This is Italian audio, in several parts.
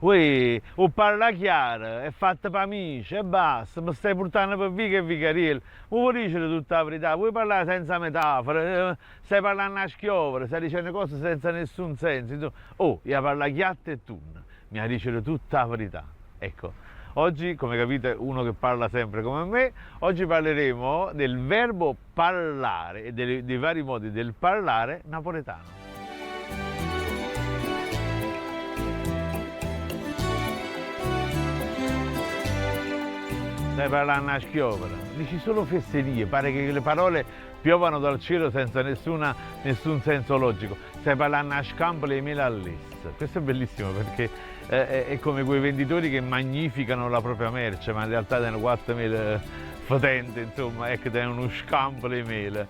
o parla chiaro, è fatta per amici e basta, mi stai portando per via che vicariello. Vuoi dire tutta la verità, vuoi parlare senza metafore, stai parlando a schiovere, stai dicendo cose senza nessun senso. Oh, io parla chiatto e tu, mi ha detto tutta la verità. Ecco, oggi, come capite, uno che parla sempre come me, oggi parleremo del verbo parlare e dei vari modi del parlare napoletano. Stai parlando a schiopera, dici solo fesserie, pare che le parole piovano dal cielo senza nessun senso logico. Stai parlando a scampo le mele all'est. Questo è bellissimo perché è come quei venditori che magnificano la propria merce, ma in realtà hanno 4 mele fotente, insomma, ecco, hanno uno scampo le mele.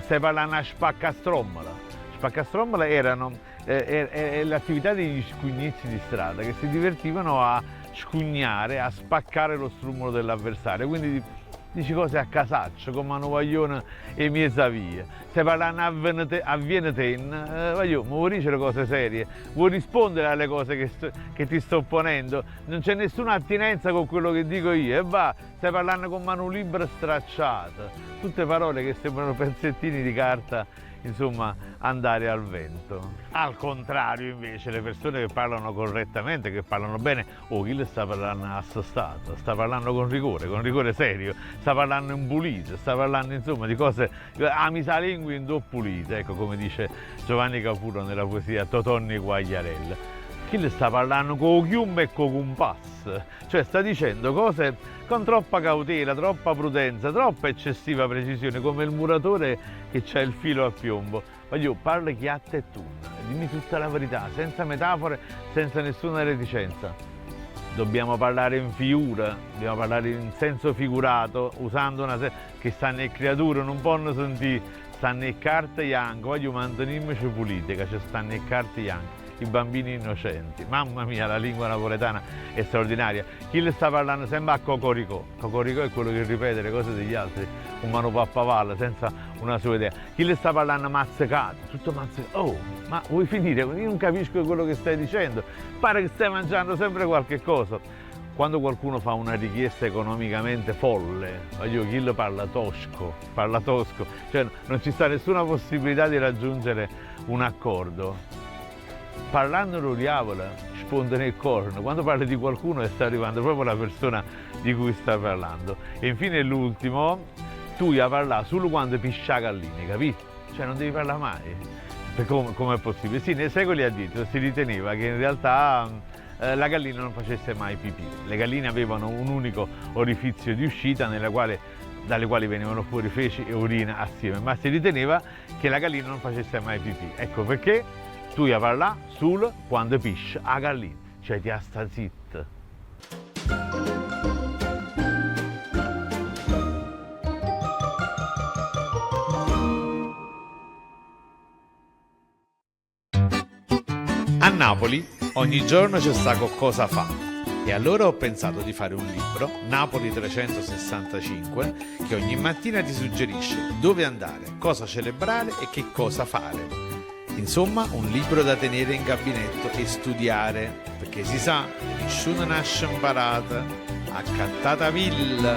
Stai parlando a spaccastrommola. Spaccastrommola è l'attività degli scugnetti di strada che si divertivano a scugnare, a spaccare lo strumolo dell'avversario, quindi dici cose a casaccio, come Manovaglione e Miesa Via. Stai parlando a Vieneten, voglio, vuoi dire cose serie, vuoi rispondere alle cose che ti sto ponendo, non c'è nessuna attinenza con quello che dico io, e va, stai parlando con mano libera stracciata, tutte parole che sembrano pezzettini di carta, insomma, andare al vento. Al contrario, invece, le persone che parlano correttamente, che parlano bene, chi le sta parlando assostato, sta parlando con rigore serio, sta parlando in pulito, sta parlando insomma di cose, ami sa lingua in do pulita, ecco come dice Giovanni Capuro nella poesia Totonni Quagliarella. Chi le sta parlando con chiumba e con compass, cioè sta dicendo cose con troppa cautela, troppa prudenza, troppa eccessiva precisione, come il muratore che c'ha il filo a piombo. Voglio, parla chiatta e tu, dimmi tutta la verità, senza metafore, senza nessuna reticenza. Dobbiamo parlare in figura, dobbiamo parlare in senso figurato, usando che stanno le creature, non possono sentire, stanno le carte bianche, voglio mantenerci pulite, che ci stanno le carte bianche. I bambini innocenti, mamma mia, la lingua napoletana è straordinaria. Chi le sta parlando sempre a cocoricò? Cocoricò è quello che ripete le cose degli altri, un mano pappavallo senza una sua idea. Chi le sta parlando mazzecato? Tutto mazzecato. Oh, ma vuoi finire? Io non capisco quello che stai dicendo. Pare che stai mangiando sempre qualche cosa. Quando qualcuno fa una richiesta economicamente folle, io chi lo parla tosco, cioè non ci sta nessuna possibilità di raggiungere un accordo. Parlando lo diavola, sponde nel corno, quando parli di qualcuno sta arrivando proprio la persona di cui stai parlando. E infine l'ultimo, tu hai parlato solo quando piscia gallina, capito? Cioè non devi parlare mai. Come è possibile? Sì, nei secoli addietro si riteneva che in realtà la gallina non facesse mai pipì. Le galline avevano un unico orifizio di uscita dalle quali venivano fuori feci e urina assieme, ma si riteneva che la gallina non facesse mai pipì. Ecco perché tu hai parlato solo quando pisce a gallina, cioè ti sta zitta. A Napoli ogni giorno c'è sta cosa fa e allora ho pensato di fare un libro, Napoli 365, che ogni mattina ti suggerisce dove andare, cosa celebrare e che cosa fare. Insomma, un libro da tenere in gabinetto e studiare, perché si sa, nessuno nasce imparato, a cantata villa.